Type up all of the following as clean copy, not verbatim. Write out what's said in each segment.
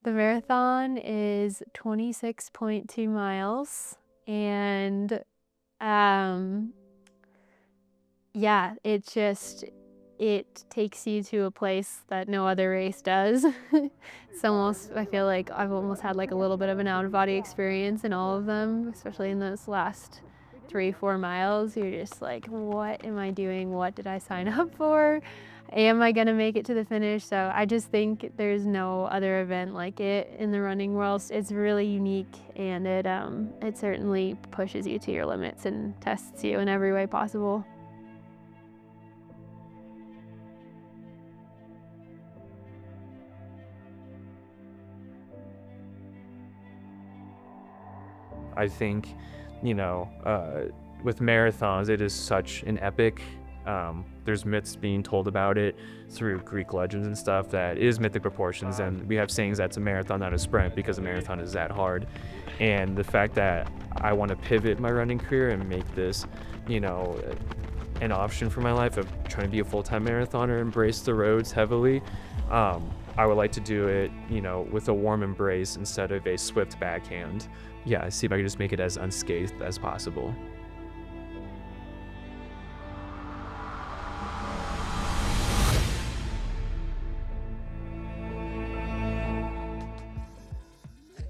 The marathon is 26.2 miles, and um yeah, it takes you to a place that no other race does. It's almost, I feel like I've almost had like a little bit of an out of body experience in all of them, especially in those last 3, 4 miles. You're just like, what am I doing? What did I sign up for? Am I gonna make it to the finish? So I just think there's no other event like it in the running world. It's really unique, and it certainly pushes you to your limits and tests you in every way possible. I think, you know, with marathons, it is such an epic. There's myths being told about it through Greek legends and stuff that it is mythic proportions, and we have sayings that's a marathon, not a sprint, because a marathon is that hard. And the fact that I want to pivot my running career and make this, you know, an option for my life of trying to be a full-time marathoner, embrace the roads heavily. I would like to do it, you know, with a warm embrace instead of a swift backhand. Yeah, see if I can just make it as unscathed as possible.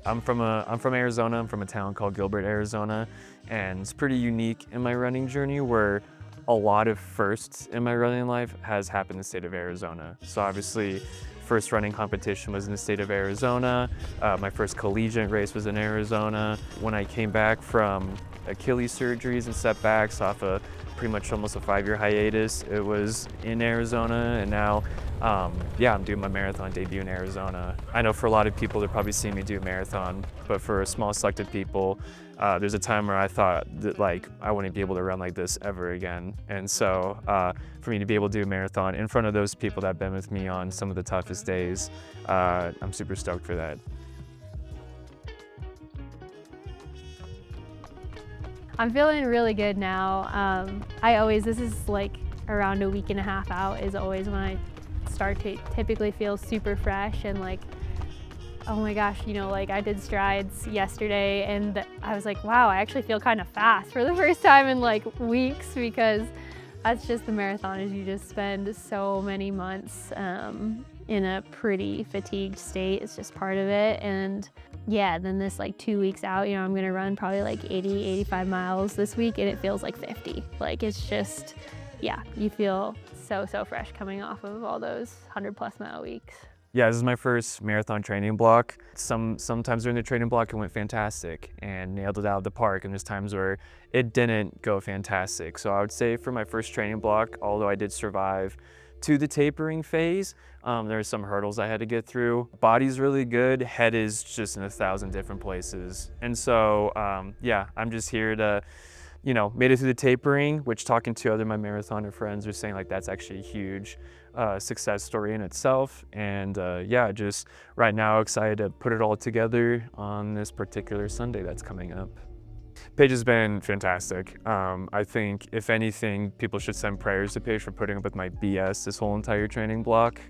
I'm from Arizona. I'm from a town called Gilbert, Arizona, and it's pretty unique in my running journey where a lot of firsts in my running life has happened in the state of Arizona. So obviously, first running competition was in the state of Arizona. My first collegiate race was in Arizona. When I came back from Achilles surgeries and setbacks off a pretty much almost a 5-year hiatus, it was in Arizona, and now yeah, I'm doing my marathon debut in Arizona. I know for a lot of people, they're probably seeing me do a marathon, but for a small selected people, there's a time where I thought that like I wouldn't be able to run like this ever again. And so for me to be able to do a marathon in front of those people that have been with me on some of the toughest days, I'm super stoked for that. I'm feeling really good now. This is like around a week and a half out is always when I start to typically feel super fresh and like, oh my gosh, like I did strides yesterday and I was like, wow, I actually feel kind of fast for the first time in like weeks, because that's just the marathon, is you just spend so many months in a pretty fatigued state. It's just part of it. And yeah, then this like 2 weeks out, I'm gonna run probably like 80, 85 miles this week, and it feels like 50. Like it's just, yeah, you feel so fresh coming off of all those 100+ mile weeks. Yeah, this is my first marathon training block. Sometimes during the training block it went fantastic and nailed it out of the park, and there's times where it didn't go fantastic. So I would say for my first training block, although I did survive to the tapering phase, there are some hurdles I had to get through. Body's really good, head is just in 1,000 different places. And so yeah, I'm just here to, made it through the tapering, which talking to other my marathoner friends are saying like that's actually a huge success story in itself. And yeah, just right now excited to put it all together on this particular Sunday that's coming up. Paige has been fantastic. I think if anything, people should send prayers to Paige for putting up with my BS this whole entire training block.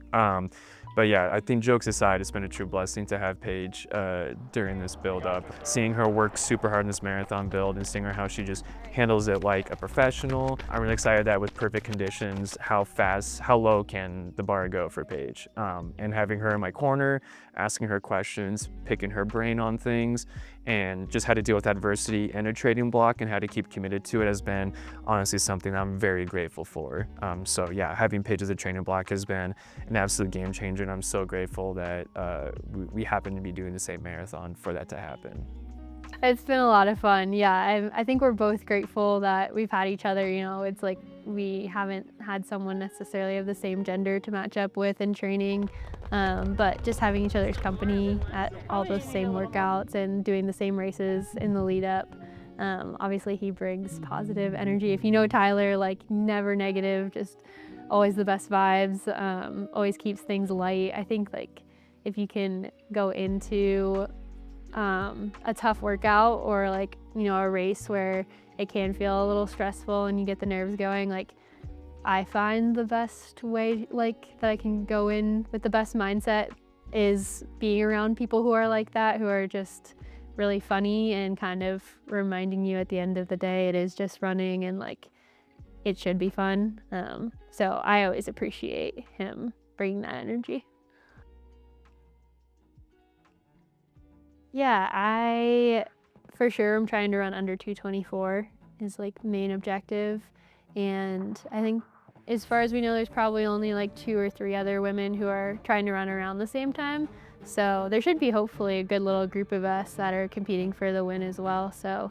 But yeah, I think jokes aside, it's been a true blessing to have Paige during this build up. Seeing her work super hard in this marathon build and seeing her how she just handles it like a professional. I'm really excited that with perfect conditions, how low can the bar go for Paige? And having her in my corner, asking her questions, picking her brain on things, and just how to deal with adversity in a trading block and how to keep committed to it has been honestly something I'm very grateful for. So yeah, having Paige as a training block has been an absolute game changer, and I'm so grateful that we happen to be doing the same marathon for that to happen. It's been a lot of fun. Yeah, I think we're both grateful that we've had each other. It's like we haven't had someone necessarily of the same gender to match up with in training, but just having each other's company at all those same workouts and doing the same races in the lead up. Obviously, he brings positive energy. If you know Tyler, like never negative, just always the best vibes, always keeps things light. I think like if you can go into a tough workout or like, a race where it can feel a little stressful and you get the nerves going, like I find the best way like that I can go in with the best mindset is being around people who are like that, who are just really funny and kind of reminding you at the end of the day it is just running and like it should be fun. So I always appreciate him bringing that energy. Yeah, I for sure am trying to run under 224 is like main objective. And I think as far as we know, there's probably only like 2 or 3 other women who are trying to run around the same time. So there should be hopefully a good little group of us that are competing for the win as well. So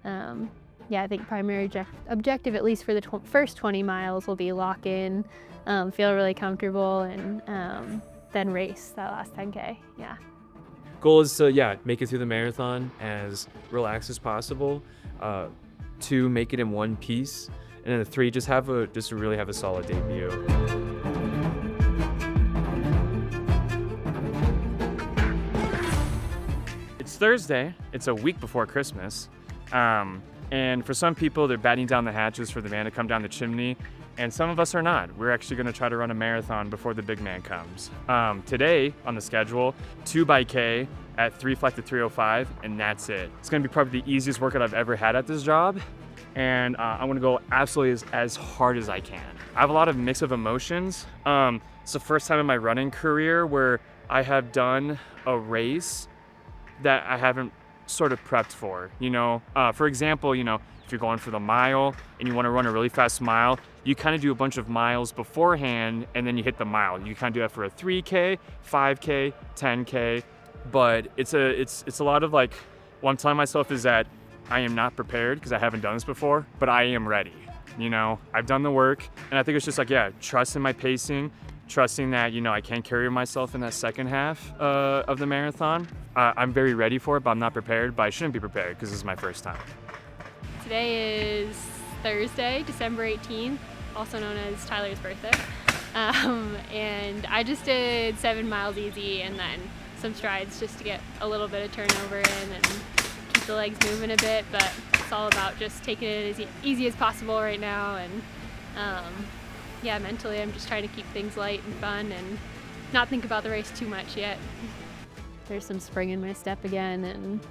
yeah, I think primary objective, at least for the first 20 miles, will be lock in, feel really comfortable, and then race that last 10K. Yeah. Goal is to make it through the marathon as relaxed as possible. 2, make it in one piece, and then 3, just to really have a solid debut. It's Thursday. It's a week before Christmas, and for some people, they're batting down the hatches for the man to come down the chimney. And some of us are not. We're actually going to try to run a marathon before the big man comes. Today on the schedule, 2 by K at 3 flat to 305, and that's it. It's going to be probably the easiest workout I've ever had at this job, and I'm going to go absolutely as hard as I can. I have a lot of mix of emotions. It's the first time in my running career where I have done a race that I haven't sort of prepped for. For example, if you're going for the mile and you want to run a really fast mile, you kind of do a bunch of miles beforehand and then you hit the mile. You kind of do that for a 3K, 5K, 10K, but it's a lot of like, what I'm telling myself is that I am not prepared because I haven't done this before, but I am ready. I've done the work, and I think it's just like, trust in my pacing, trusting that, I can carry myself in that second half of the marathon. I'm very ready for it, but I'm not prepared, but I shouldn't be prepared because this is my first time. Today is Thursday, December 18th, also known as Tyler's birthday. And I just did 7 miles easy and then some strides just to get a little bit of turnover in and keep the legs moving a bit, but it's all about just taking it as easy as possible right now. And mentally I'm just trying to keep things light and fun and not think about the race too much yet. There's some spring in my step again, and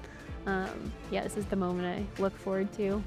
this is the moment I look forward to.